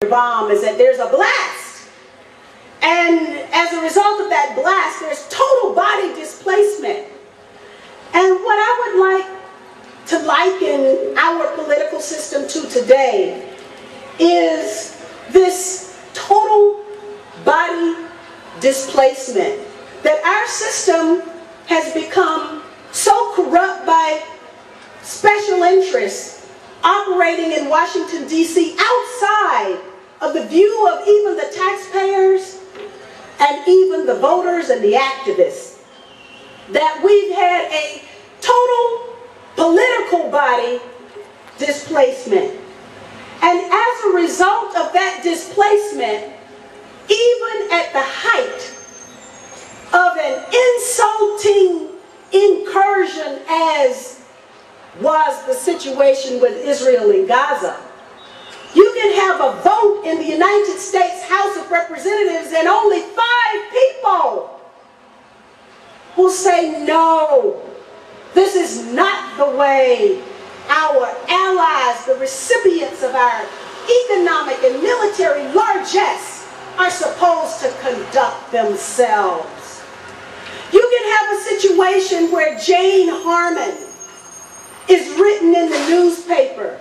bomb is that there's a blast. And as a result of that blast, there's total body displacement. And what I would like to liken our political system to today is this total body displacement, that our system has become so corrupt by special interests operating in Washington, D.C., outside of the view of even the taxpayers and even the voters and the activists, that we've had a total political body displacement. And as a result of that displacement, even at the height of an insulting incursion as was the situation with Israel and Gaza, you can have a vote in the United States House of Representatives and only 5 people will say, no, this is not the way our allies, the recipients of our economic and military largesse, are supposed to conduct themselves. You can have a situation where Jane Harmon is written in the newspaper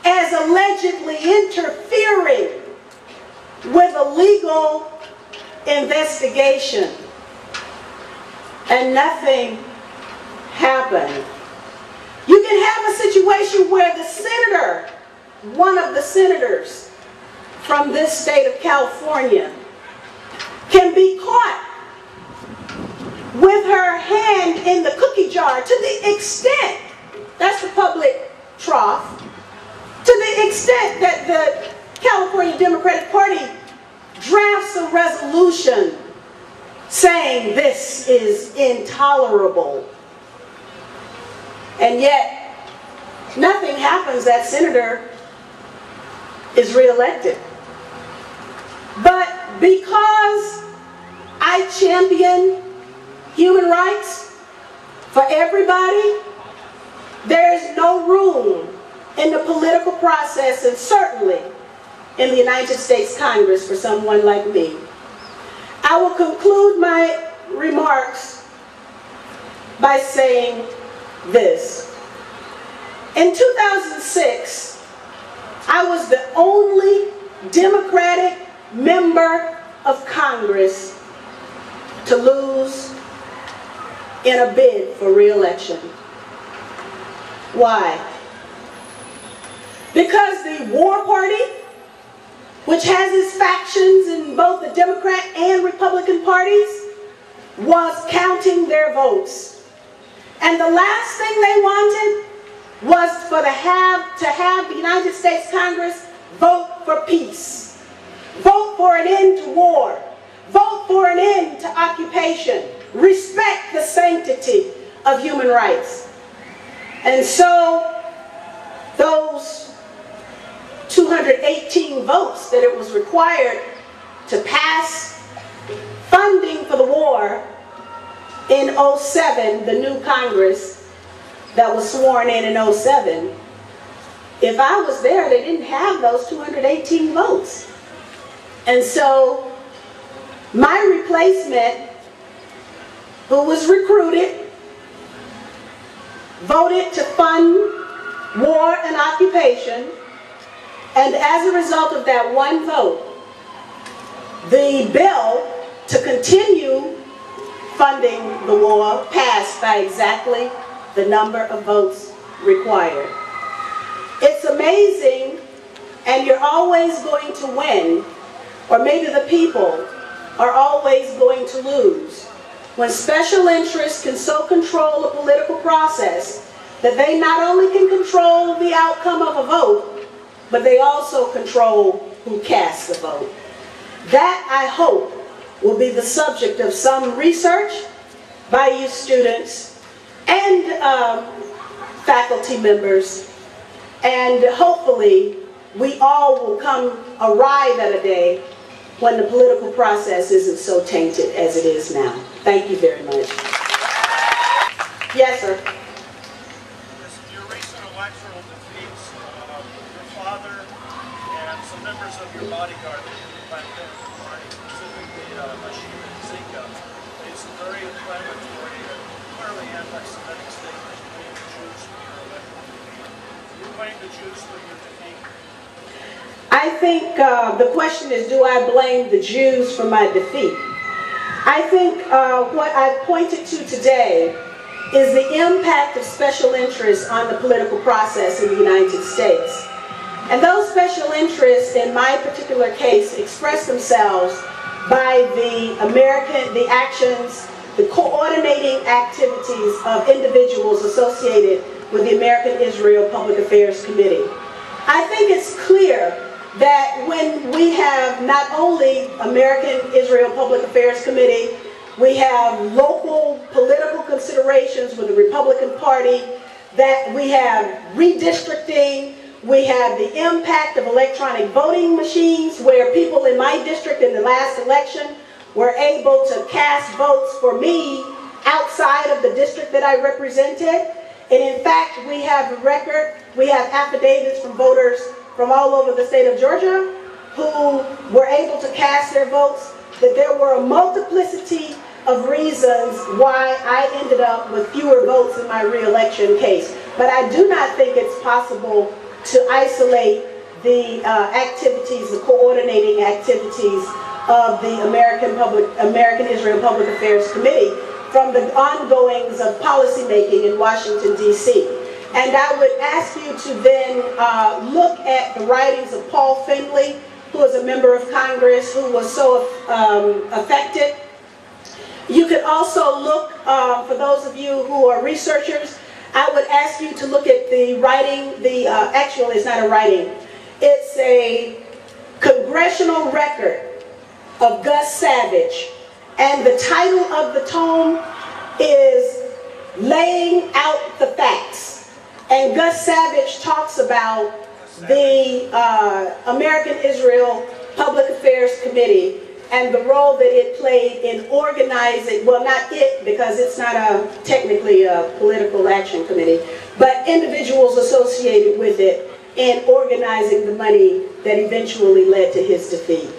as allegedly interfering with a legal investigation, and nothing happened. You can have a situation where the senator, one of the senators from this state of California, can be caught with her hand in the cookie jar to the extent, that's the public trough, to the extent that the California Democratic Party drafts a resolution saying this is intolerable. And yet, nothing happens. That senator is reelected. But because I champion human rights for everybody, there's no room in the political process, and certainly in the United States Congress, for someone like me. I will conclude my remarks by saying this. In 2006, I was the only Democratic member of Congress to lose in a bid for re-election. Why? Because the War Party, which has its factions in both the Democrat and Republican parties, was counting their votes. And the last thing they wanted was to have the United States Congress vote for peace, vote for an end to war, vote for an end to occupation, respect the sanctity of human rights. And so those 218 votes that it was required to pass funding for the war in 07, the new Congress that was sworn in 07, if I was there, they didn't have those 218 votes. And so my replacement, who was recruited, voted to fund war and occupation, and as a result of that one vote, the bill to continue funding the war passed by exactly the number of votes required. It's amazing, and you're always going to win, or maybe the people are always going to lose, when special interests can so control a political process that they not only can control the outcome of a vote, but they also control who casts the vote. That, I hope, will be the subject of some research by you students and faculty members, and hopefully we all will arrive at a day when the political process isn't so tainted as it is now. Thank you very much. Yes, sir. Your recent electoral defeats, your father and some members of your your bodyguard in the Planned Parenthood Party, specifically Zika, it's a very inflammatory and clearly anti-Semitic statement blaming the Jews for your election. You blame the Jews for your defeat? I think the question is, do I blame the Jews for my defeat? I think what I've pointed to today is the impact of special interests on the political process in the United States. And those special interests, in my particular case, express themselves by the actions, the coordinating activities of individuals associated with the American-Israel Public Affairs Committee. I think it's clear that when we have not only American-Israel Public Affairs Committee, we have local political considerations with the Republican Party, that we have redistricting, we have the impact of electronic voting machines, where people in my district in the last election were able to cast votes for me outside of the district that I represented. And in fact, we have a record, we have affidavits from voters from all over the state of Georgia who were able to cast their votes, that there were a multiplicity of reasons why I ended up with fewer votes in my re-election case. But I do not think it's possible to isolate the activities, the coordinating activities of the American-Israel Public Affairs Committee from the ongoings of policymaking in Washington, D.C. And I would ask you to then look at the writings of Paul Findley, who was a member of Congress, who was so affected. You could also look, for those of you who are researchers, I would ask you to look at the writing, actually it's not a writing, it's a congressional record of Gus Savage. And the title of the tome is Laying Out the Facts. And Gus Savage talks about the American-Israel Public Affairs Committee and the role that it played in organizing, well, not it, because it's not technically a political action committee, but individuals associated with it in organizing the money that eventually led to his defeat.